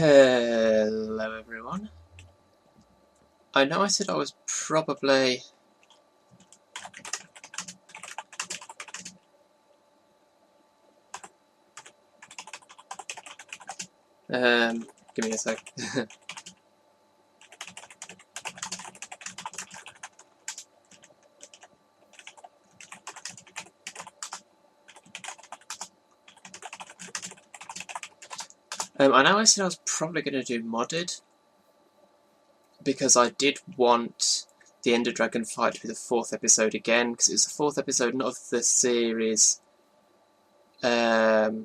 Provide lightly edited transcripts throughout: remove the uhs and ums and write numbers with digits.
Hello everyone. I know I said I was probably give me a sec. I know I said I was probably going to do modded because I did want the Ender Dragon fight to be the 4th episode again, because it was the 4th episode, not of the series, not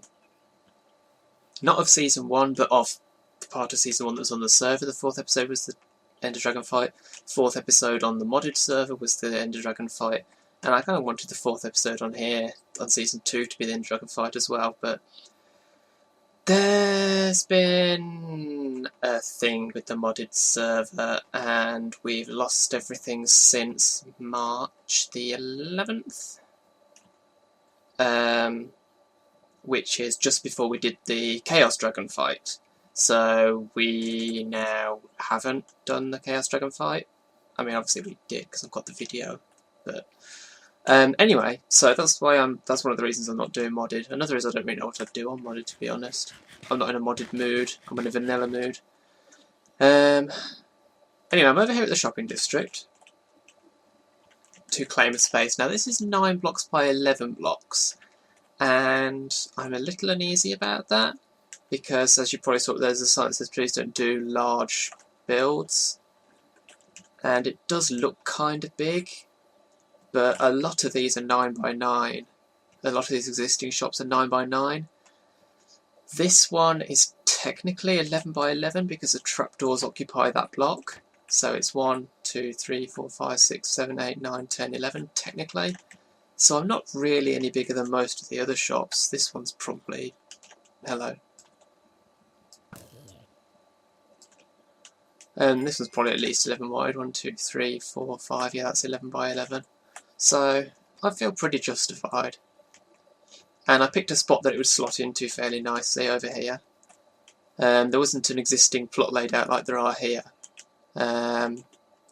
of season 1, but of the part of season 1 that was on the server. The 4th episode was the Ender Dragon fight. 4th episode on the modded server was the Ender Dragon fight, and I kind of wanted the 4th episode on here on season 2 to be the Ender Dragon fight as well, but there's been a thing with the modded server, and we've lost everything since March the 11th, which is just before we did the Chaos Dragon fight. So we now haven't done the Chaos Dragon fight. I mean, obviously we did because I've got the video, but anyway, so that's why that's one of the reasons I'm not doing modded. Another is I don't really know what I'd do on modded, to be honest. I'm not in a modded mood. I'm in a vanilla mood. Anyway, I'm over here at the shopping district to claim a space. Now this is 9 blocks by 11 blocks, and I'm a little uneasy about that because, as you probably saw, there's a sign that says please don't do large builds, and it does look kind of big. But a lot of these are 9 by 9. A lot of these existing shops are 9 by 9. This one is technically 11 by 11 because the trapdoors occupy that block. So it's 1, 2, 3, 4, 5, 6, 7, 8, 9, 10, 11 technically. So I'm not really any bigger than most of the other shops. This one's probably... hello. This one's probably at least 11 wide. 1, 2, 3, 4, 5. Yeah, that's 11 by 11. So I feel pretty justified. And I picked a spot that it would slot into fairly nicely over here. There wasn't an existing plot laid out like there are here. And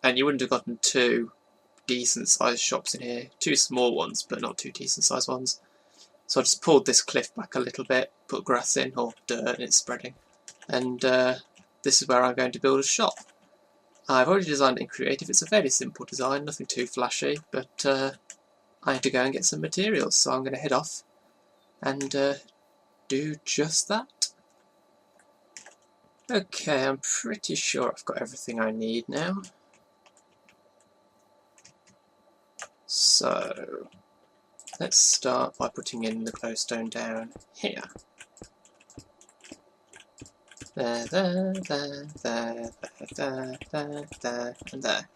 you wouldn't have gotten 2 decent sized shops in here. 2 small ones, but not 2 decent sized ones. So I just pulled this cliff back a little bit, put grass in, or dirt, and it's spreading. And this is where I'm going to build a shop. I've already designed it in creative. It's a fairly simple design, nothing too flashy, but I had to go and get some materials, so I'm going to head off and do just that. Okay, I'm pretty sure I've got everything I need now. So let's start by putting in the glowstone down here. There, and there.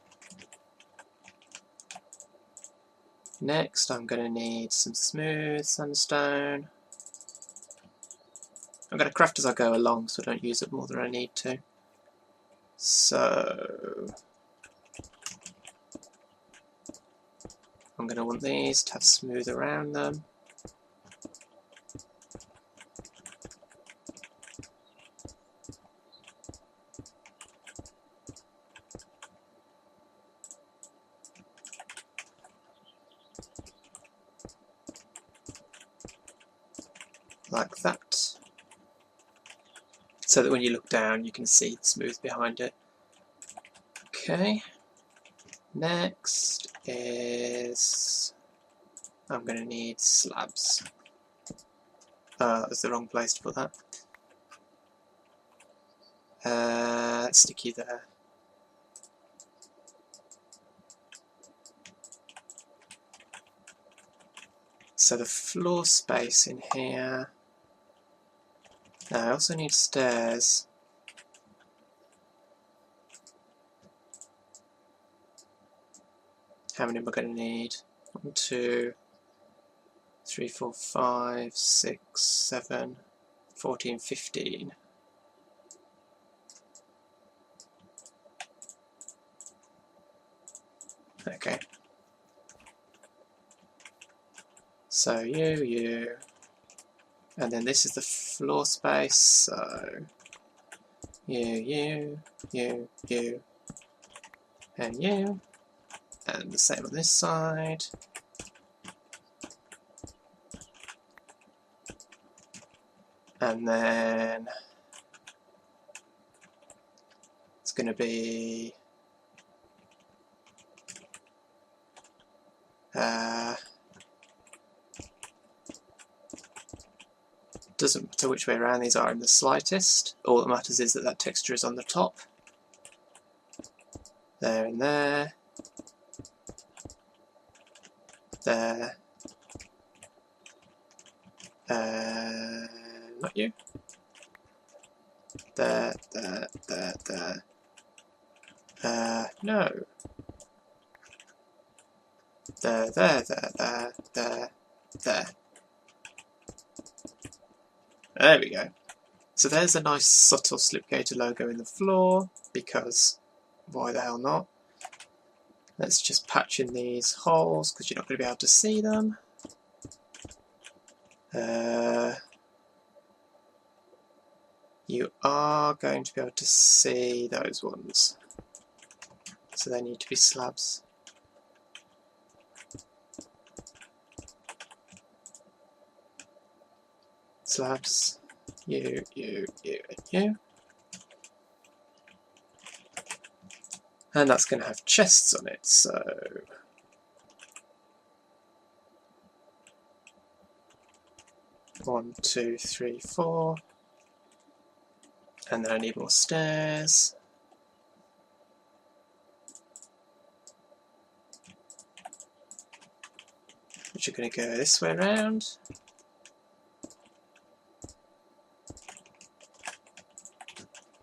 Next, I'm going to need some smooth sandstone. I'm going to craft as I go along so I don't use up more than I need to. So I'm going to want these to have smooth around them. Like that. So that when you look down you can see the smooth behind it. Okay. Next is... I'm going to need slabs. That was the wrong place to put that. Let's stick you there. So the floor space in here... I also need stairs. How many am I going to need? 1, 2, 3, 4, 5, 6, 7, 14, 15. Okay. So you, and then this is the floor space, so you, and you. And the same on this side. And then it's going to be doesn't matter which way around these are in the slightest. All that matters is that that texture is on the top. There and there. There. Not you. There, there, there, there. No. There, there, there, there, there, there. There we go. So there's a nice subtle slipgator logo in the floor, because why the hell not? Let's just patch in these holes, because you're not going to be able to see them. You are going to be able to see those ones. So they need to be slabs. Slabs. You, and you. And that's going to have chests on it, so... 1, 2, 3, 4. And then I need more stairs. Which are going to go this way around.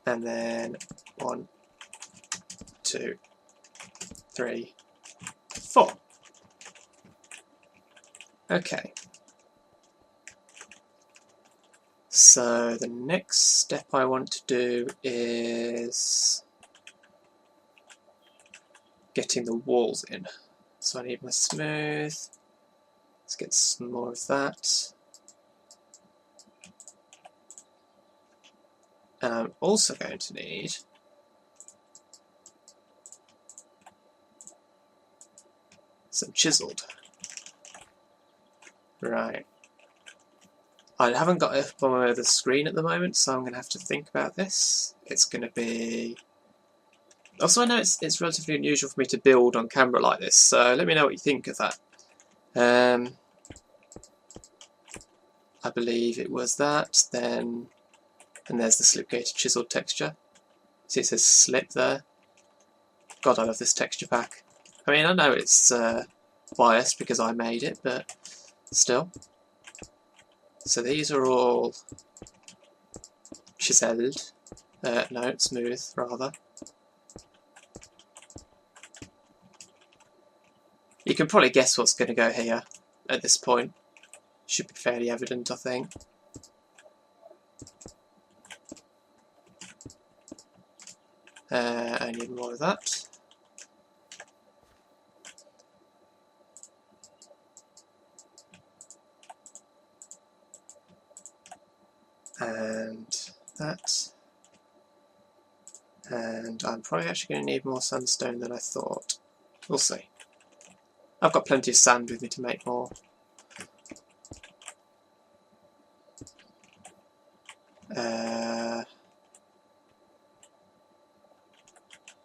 And then 1, 2, 3, 4. Okay. So the next step I want to do is getting the walls in. So I need my smooth. Let's get some more of that. And I'm also going to need some chiseled. Right. I haven't got it up on the screen at the moment, so I'm going to have to think about this. It's going to be... Also, I know it's relatively unusual for me to build on camera like this, so let me know what you think of that. I believe it was that, then... And there's the slipgator chiseled texture. See, it says slip there. God, I love this texture pack. I mean, I know it's biased because I made it, but still. So these are all chiseled. No, smooth, rather. You can probably guess what's going to go here at this point. Should be fairly evident, I think. I need more of that. And that. And I'm probably actually going to need more sandstone than I thought. We'll see. I've got plenty of sand with me to make more.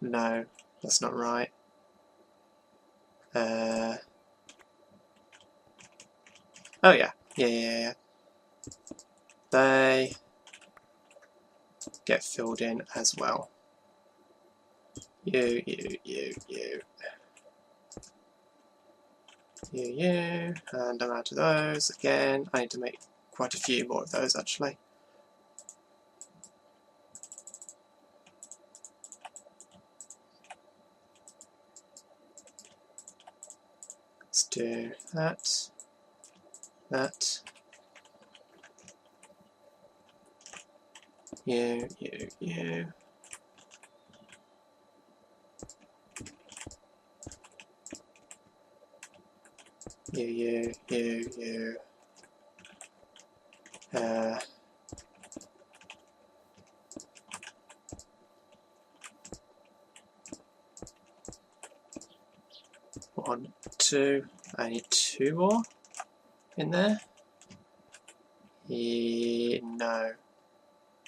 No, that's not right. Oh yeah. Yeah. They get filled in as well. You. And I'm out of those again. I need to make quite a few more of those actually. Let's do that. You. You. 1, 2. I need 2 more in there. No,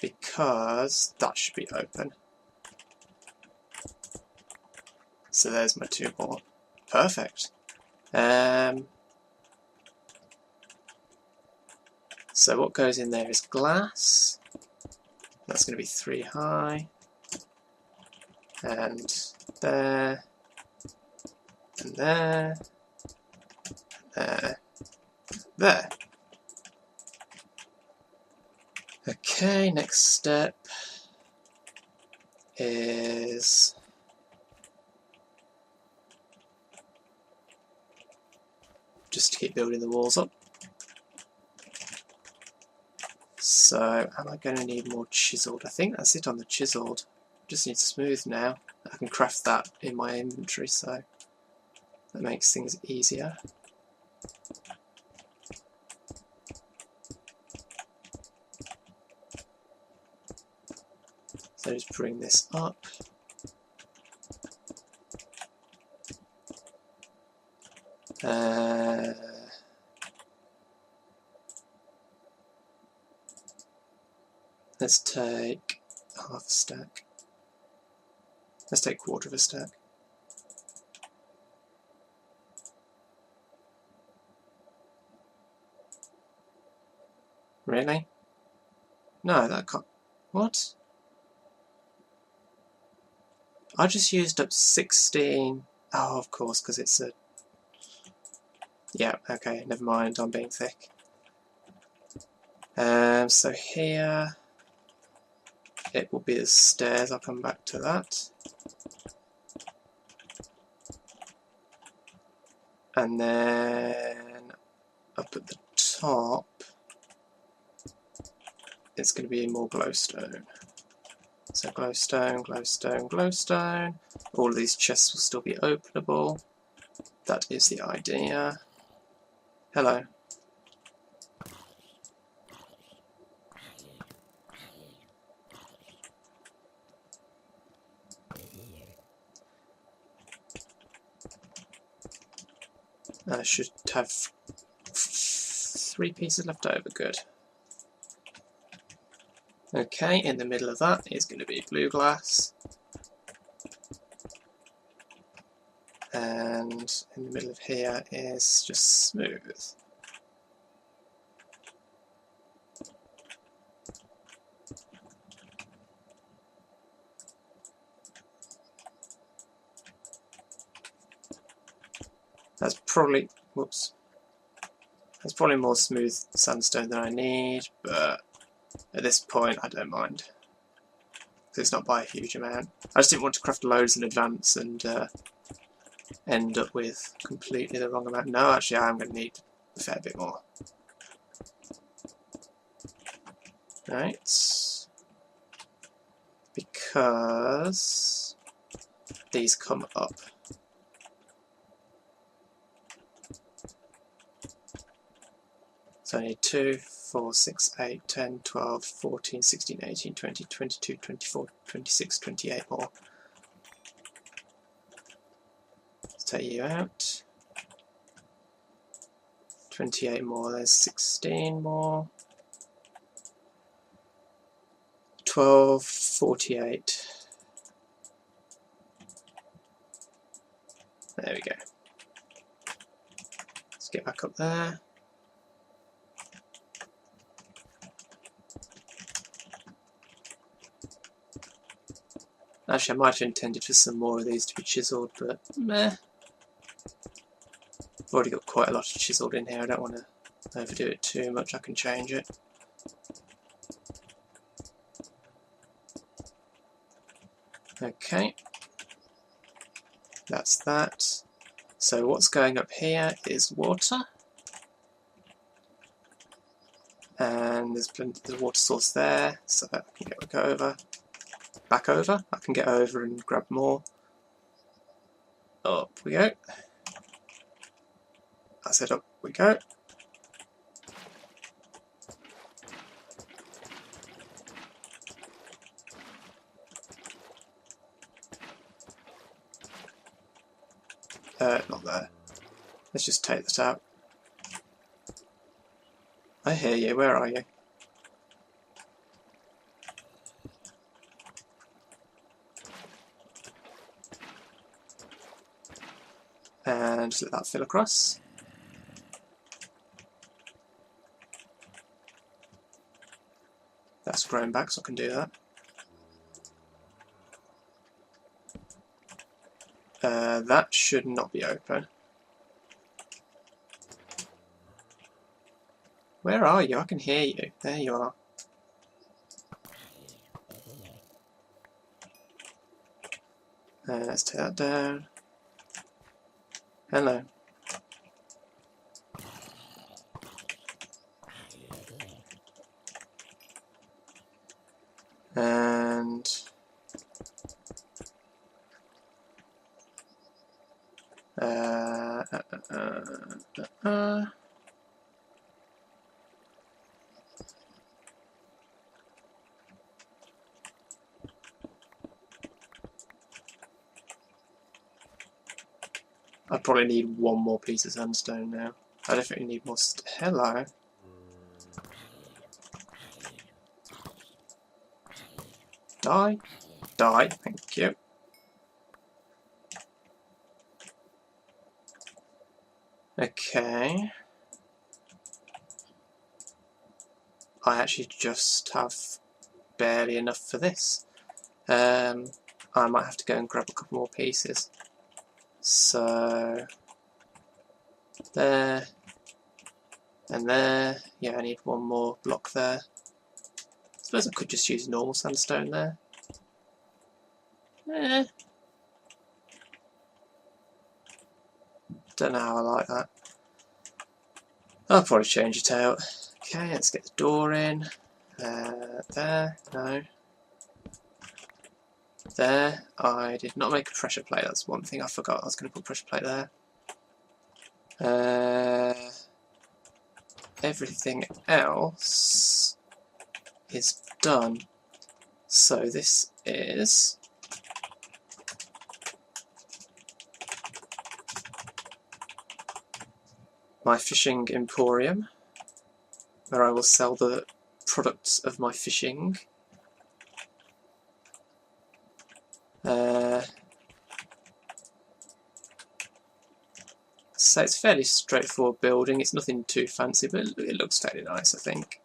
because that should be open. So there's my 2 more. Perfect. So what goes in there is glass. That's going to be 3 high. And there. And there. There. There. Okay, next step is just to keep building the walls up. So, am I going to need more chiseled? I think that's it on the chiseled. Just need smooth now. I can craft that in my inventory, so that makes things easier. So just bring this up. Let's take half a stack. Let's take quarter of a stack. Really? No, that can't. What? I just used up 16. Oh, of course, because it's a. Yeah, okay, never mind, I'm being thick. So here it will be the stairs, I'll come back to that. And then up at the top it's going to be more glowstone. So glowstone, glowstone, glowstone. All of these chests will still be openable. That is the idea. Hello. I should have 3 pieces left over, good. Okay, in the middle of that is going to be blue glass. And in the middle of here is just smooth. That's probably, whoops, that's probably more smooth sandstone than I need, but at this point I don't mind, because it's not by a huge amount. I just didn't want to craft loads in advance and end up with completely the wrong amount. No, actually I am going to need a fair bit more. Right, because these come up. So I need 2, 4, 6, 8, 10, 12, 14, 16, 18, 20, 22, 24, 26, 28 more. Let's take you out. 28 more, there's 16 more. 12, 48. There we go. Let's get back up there. Actually, I might have intended for some more of these to be chiselled, but meh. I've already got quite a lot of chiselled in here, I don't want to overdo it too much, I can change it. Okay. That's that. So what's going up here is water. And there's plenty of water source there, so I can back over. I can get over and grab more. Up we go. I said up we go. Not there. Let's just take that out. I hear you, where are you? And just let that fill across. That's grown back, so I can do that. That should not be open. Where are you? I can hear you. There you are. Let's take that down. Hello. And I probably need one more piece of sandstone now. I definitely need more. Hello. Die. Die. Thank you. Okay. I actually just have barely enough for this. I might have to go and grab a couple more pieces. So there and there. Yeah, I need one more block there. I suppose I could just use normal sandstone there. Don't know how I like that. I'll probably change it out. Okay, let's get the door in. There, no. There, I did not make a pressure plate, that's one thing I forgot. I was going to put pressure plate there. Everything else is done. So this is my fishing emporium, where I will sell the products of my fishing. So it's a fairly straightforward building. It's nothing too fancy, but it looks fairly nice, I think.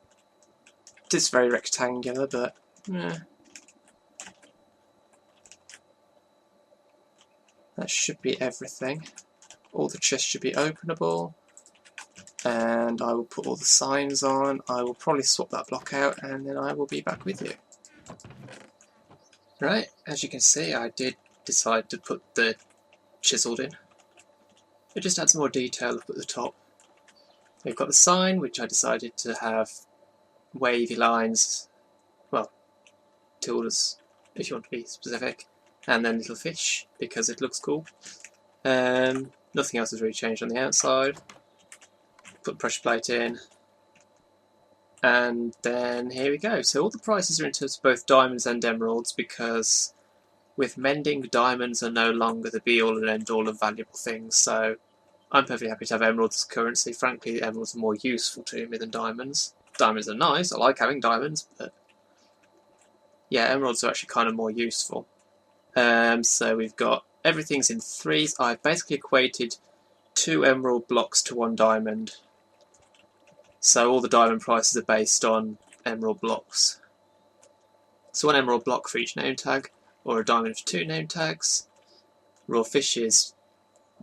It is very rectangular, but that should be everything. All the chests should be openable, and I will put all the signs on. I will probably swap that block out, and then I will be back with you. Right, as you can see, I did decide to put the chiseled in. It just adds more detail up at the top. We've got the sign, which I decided to have wavy lines, well, tildes if you want to be specific, and then little fish because it looks cool. Nothing else has really changed on the outside. Put pressure plate in, and then here we go. So all the prices are in terms of both diamonds and emeralds, because with mending, diamonds are no longer the be all and end all of valuable things, so I'm perfectly happy to have emeralds as currency. Frankly, emeralds are more useful to me than diamonds. Diamonds are nice, I like having diamonds, but yeah, emeralds are actually kind of more useful. So we've got everything's in threes. I've basically equated 2 emerald blocks to 1 diamond. So all the diamond prices are based on emerald blocks. So 1 emerald block for each name tag, or a diamond for 2 name tags. Raw fish is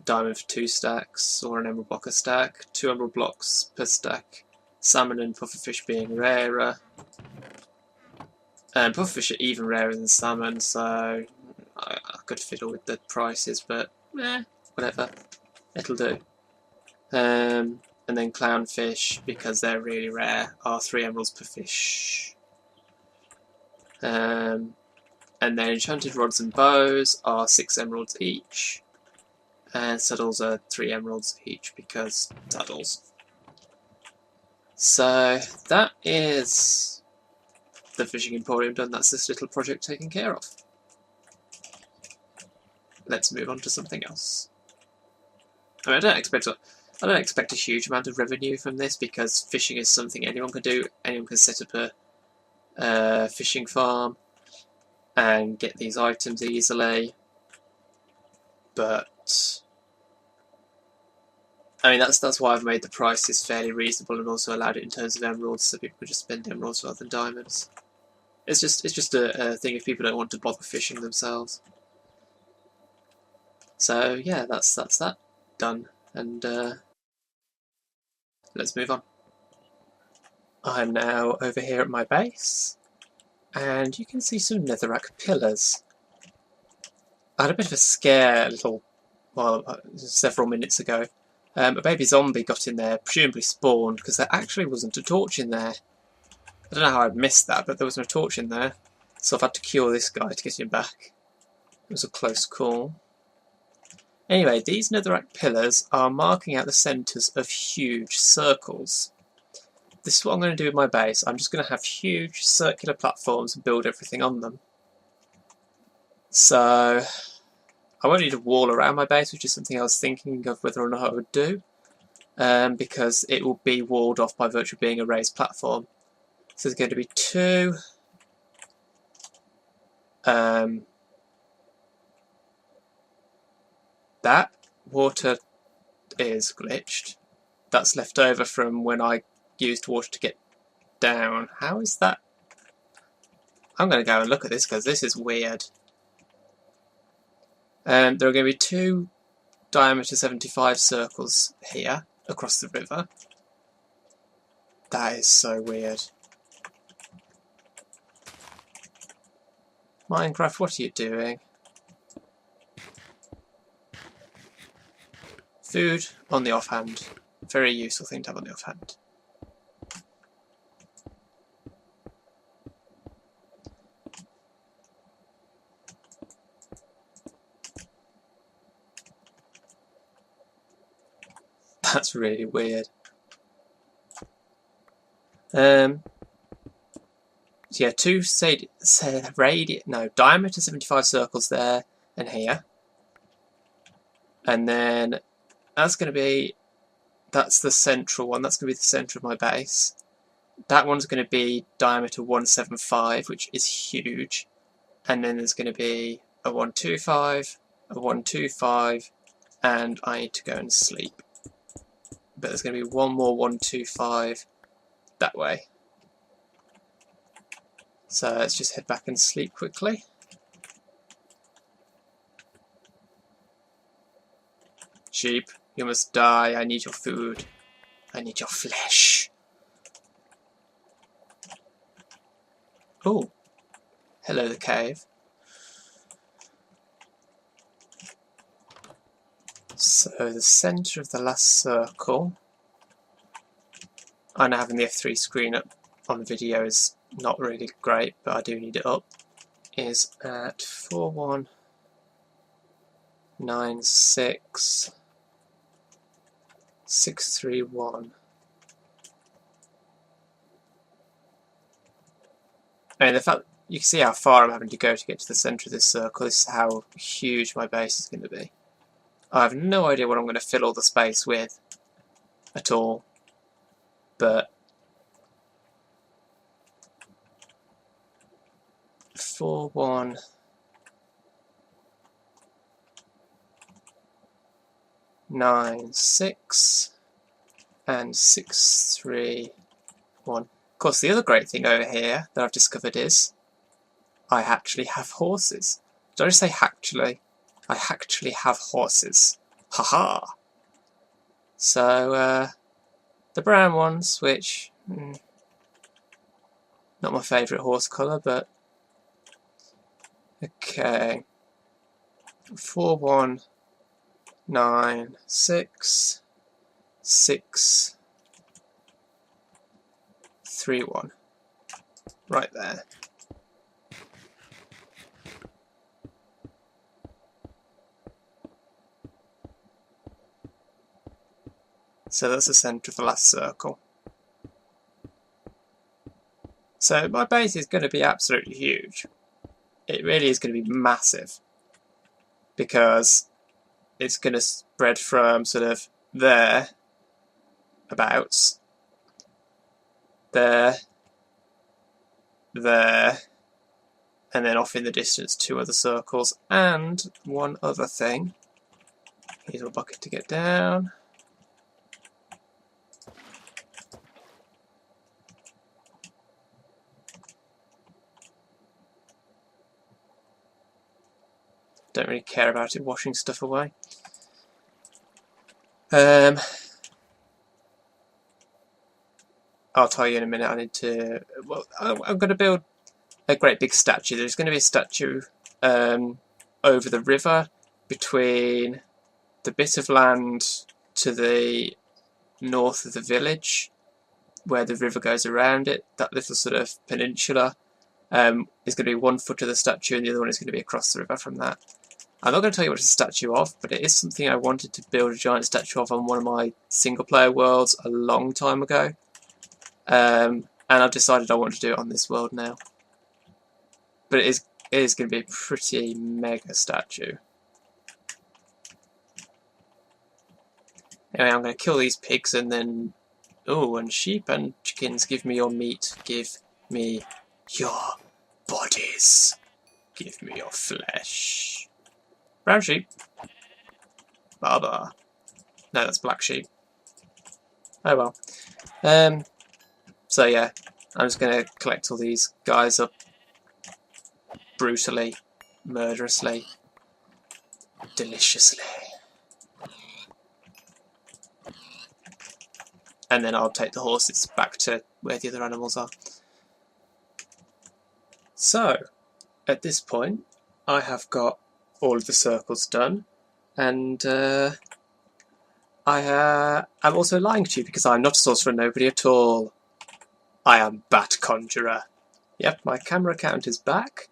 diamond for 2 stacks, or an emerald block a stack. 2 emerald blocks per stack. Salmon and pufferfish being rarer. And pufferfish are even rarer than salmon, so I could fiddle with the prices, but whatever, it'll do. And then clownfish, because they're really rare, are 3 emeralds per fish. And then enchanted rods and bows are 6 emeralds each. And saddles are 3 emeralds each, because saddles. So that is the fishing emporium done. That's this little project taken care of. Let's move on to something else. I mean, I don't expect a huge amount of revenue from this, because fishing is something anyone can do. Anyone can set up a fishing farm and get these items easily. But I mean, that's why I've made the prices fairly reasonable and also allowed it in terms of emeralds, so people could just spend emeralds rather than diamonds. It's just a thing if people don't want to bother fishing themselves. So yeah, that's that done, and let's move on. I'm now over here at my base, and you can see some netherrack pillars. I had a bit of a scare several minutes ago. A baby zombie got in there, presumably spawned, because there actually wasn't a torch in there. I don't know how I'd missed that, but there was no torch in there. So I've had to cure this guy to get him back. It was a close call. Anyway, these netherrack pillars are marking out the centres of huge circles. This is what I'm going to do with my base. I'm just going to have huge circular platforms and build everything on them. So I won't need a wall around my base, which is something I was thinking of whether or not I would do, because it will be walled off by virtue of being a raised platform. So there's going to be two. That water is glitched. That's left over from when I used water to get down. How is that? I'm going to go and look at this because this is weird. There are going to be two diameter 75 circles here across the river. That is so weird. Minecraft, what are you doing? Food on the offhand. Very useful thing to have on the offhand. That's really weird. So yeah, two diameter 75 circles there and here. And then that's the central one, that's going to be the centre of my base. That one's going to be diameter 175, which is huge. And then there's going to be a 125, a 125, and I need to go and sleep. But there's going to be one more 125 that way. So let's just head back and sleep quickly. Sheep, you must die. I need your food. I need your flesh. Oh, hello the cave. So the centre of the last circle, I know having the F3 screen up on video is not really great, but I do need it up, is at 4196,631. I mean, the fact you can see how far I'm having to go to get to the centre of this circle. This is how huge my base is going to be. I have no idea what I'm going to fill all the space with at all, but 4196 and 631. Of course, the other great thing over here that I've discovered is I actually have horses. Did I just say actually? I actually have horses. Haha! So, the brown ones, which, not my favourite horse colour, but okay. 4196 631. Right there. So that's the centre of the last circle. So my base is going to be absolutely huge. It really is going to be massive. Because it's going to spread from sort of there, abouts, there, there, and then off in the distance 2 other circles. And one other thing, here's a bucket to get down. Don't really care about it washing stuff away. I'll tell you in a minute. I need to. Well, I'm going to build a great big statue. There's going to be a statue over the river between the bit of land to the north of the village, where the river goes around it. That little sort of peninsula is going to be 1 foot of the statue, and the other one is going to be across the river from that. I'm not going to tell you what it's a statue of, but it is something I wanted to build a giant statue of on one of my single-player worlds a long time ago. And I've decided I want to do it on this world now. But it is going to be a pretty mega statue. Anyway, I'm going to kill these pigs and then... Oh, and sheep and chickens, give me your meat. Give me your bodies. Give me your flesh. Brown sheep. Baba. No, that's black sheep. Oh well. So yeah, I'm just going to collect all these guys up brutally, murderously, deliciously. And then I'll take the horses back to where the other animals are. So, at this point, I have got all of the circles done, and I'm also lying to you because I'm not a sorcerer, nobody at all. I am Bat Conjurer. Yep, my camera account is back.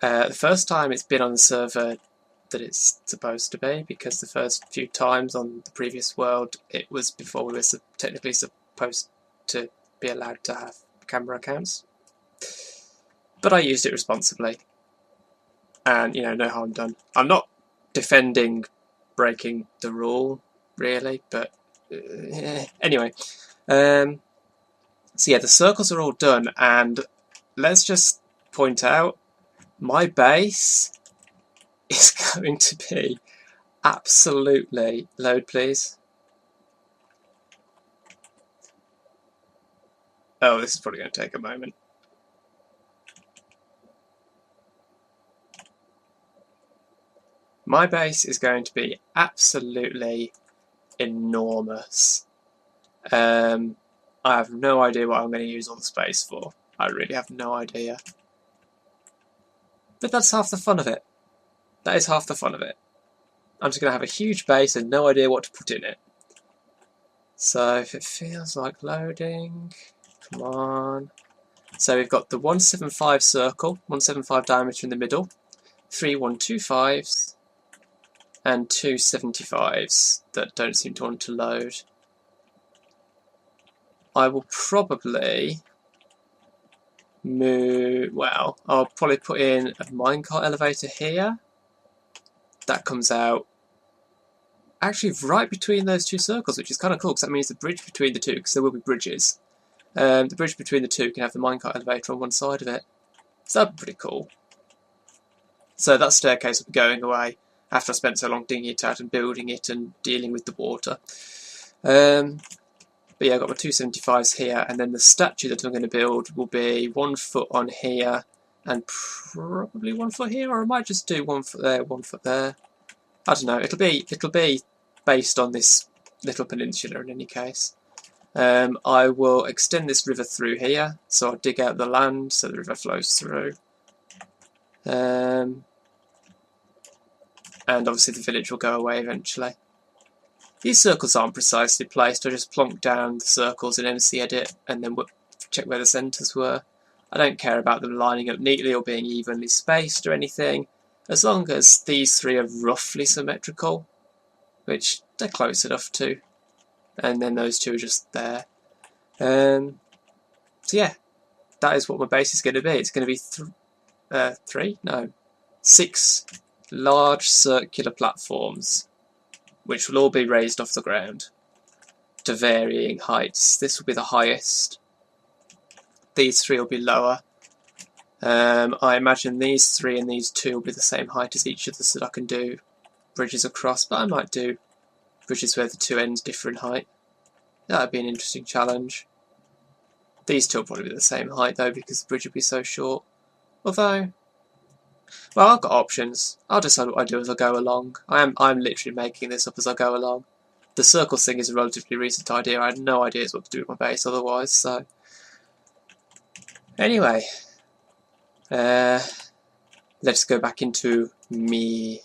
The first time it's been on the server that it's supposed to be, because the first few times on the previous world it was before we were technically supposed to be allowed to have camera accounts. But I used it responsibly. And, you know, no harm done. I'm not defending breaking the rule, really, but anyway. So yeah, the circles are all done, and let's just point out, my base is going to be absolutely... Load, please. Oh, this is probably going to take a moment. My base is going to be absolutely enormous. I have no idea what I'm going to use all the space for. I really have no idea. But that's half the fun of it. That is half the fun of it. I'm just going to have a huge base and no idea what to put in it. So if it feels like loading, come on. So we've got the 175 circle, 175 diameter in the middle, 3 125s, and 2 75s that don't seem to want to load. I will probably move, well, I'll probably put in a minecart elevator here. That comes out actually right between those 2 circles, which is kind of cool because that means the bridge between the 2, because there will be bridges. The bridge between the 2 can have the minecart elevator on one side of it. So that'd be pretty cool. So that staircase will be going away after I spent so long digging it out and building it and dealing with the water. But yeah, I've got my 275s here, and then the statue that I'm going to build will be 1 foot on here, and probably 1 foot here, or I might just do 1 foot there, 1 foot there. I don't know. It'll be based on this little peninsula in any case. I will extend this river through here, so I'll dig out the land so the river flows through. And obviously the village will go away eventually. These circles aren't precisely placed. I just plonked down the circles in MC Edit and then check where the centres were. I don't care about them lining up neatly or being evenly spaced or anything, as long as these 3 are roughly symmetrical, which they're close enough to, and then those 2 are just there. So yeah, that is what my base is going to be. It's going to be 6 large circular platforms, which will all be raised off the ground to varying heights. This will be the highest. These three will be lower. I imagine these three and these two will be the same height as each other, so that I can do bridges across, but I might do bridges where the two ends differ in height. That would be an interesting challenge. These two will probably be the same height though, because the bridge would be so short. Although, well, I've got options. I'll decide what I do as I go along. I'm literally making this up as I go along. The circles thing is a relatively recent idea. I had no idea what to do with my base otherwise, so... Anyway, let's go back into me.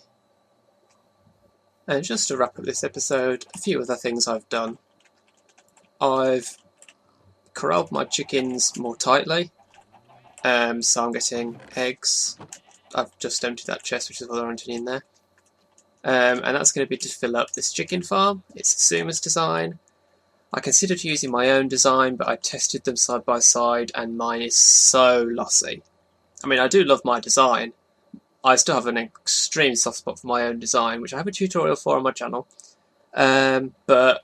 And just to wrap up this episode, a few other things I've done. I've corralled my chickens more tightly, so I'm getting eggs. I've just emptied that chest, which is what I'm in there. And that's going to be to fill up this chicken farm. It's a Suma's design. I considered using my own design, but I tested them side by side, and mine is so lossy. I mean, I do love my design. I still have an extreme soft spot for my own design, which I have a tutorial for on my channel. But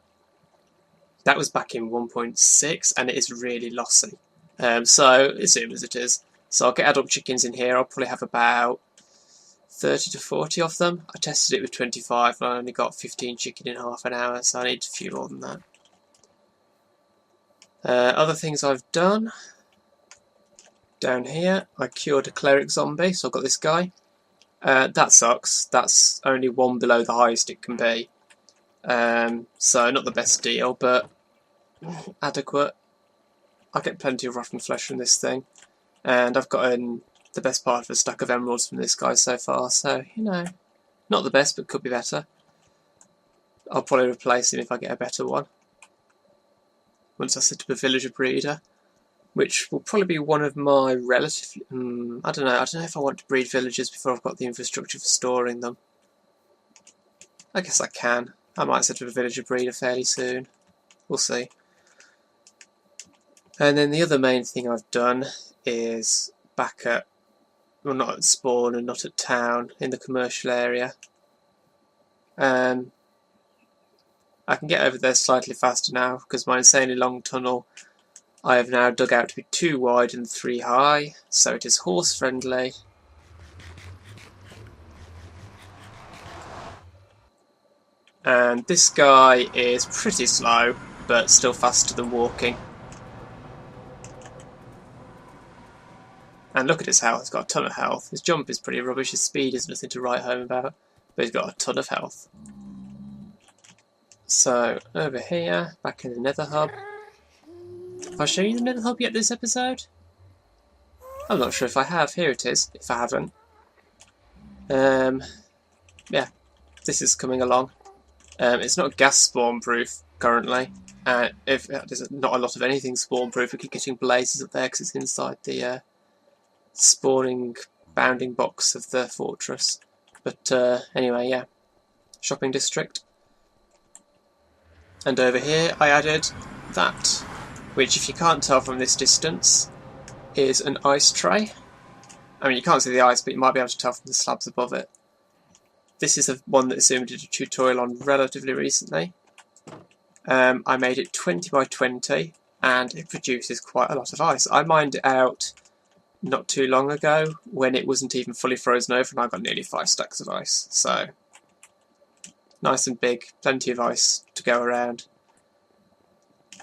that was back in 1.6, and it is really lossy. So, assume as it is. So I'll get adult chickens in here. I'll probably have about 30 to 40 of them. I tested it with 25, and I only got 15 chicken in half an hour, so I need a few more than that. Other things I've done. Down here, I cured a cleric zombie, so I've got this guy. That sucks. That's only one below the highest it can be. So not the best deal, but adequate. I get plenty of rotten flesh from this thing. And I've gotten the best part of a stack of emeralds from this guy so far, so, you know, not the best, but could be better. I'll probably replace him if I get a better one. Once I set up a villager breeder, which will probably be one of my relatively... I don't know if I want to breed villagers before I've got the infrastructure for storing them. I guess I can. I might set up a villager breeder fairly soon. We'll see. And then the other main thing I've done is back at... well, not at spawn and not at town, in the commercial area. I can get over there slightly faster now, because my insanely long tunnel I have now dug out to be 2 wide and 3 high, so it is horse friendly. And this guy is pretty slow, but still faster than walking. And look at his health, he's got a ton of health. His jump is pretty rubbish, his speed is nothing to write home about, but he's got a ton of health. So, over here, back in the nether hub. Have I shown you the nether hub yet this episode? I'm not sure if I have. Here it is, if I haven't. Yeah, this is coming along. It's not gas spawn proof currently. If there's not a lot of anything spawn proof, we keep getting blazes up there because it's inside the spawning bounding box of the fortress. But anyway, yeah. Shopping district. And over here I added that, which if you can't tell from this distance, is an ice tray. I mean, you can't see the ice, but you might be able to tell from the slabs above it. This is one that Asuma did a tutorial on relatively recently. I made it 20 by 20, and it produces quite a lot of ice. I mined it out not too long ago, when it wasn't even fully frozen over, and I got nearly 5 stacks of ice, so... nice and big, plenty of ice to go around.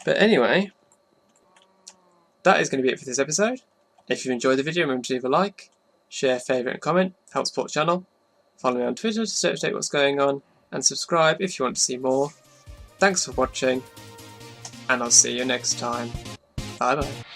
But anyway, that is going to be it for this episode. If you enjoyed the video, remember to leave a like, share, favourite and comment, help support the channel. Follow me on Twitter to stay up to date what's going on, and subscribe if you want to see more. Thanks for watching, and I'll see you next time. Bye bye.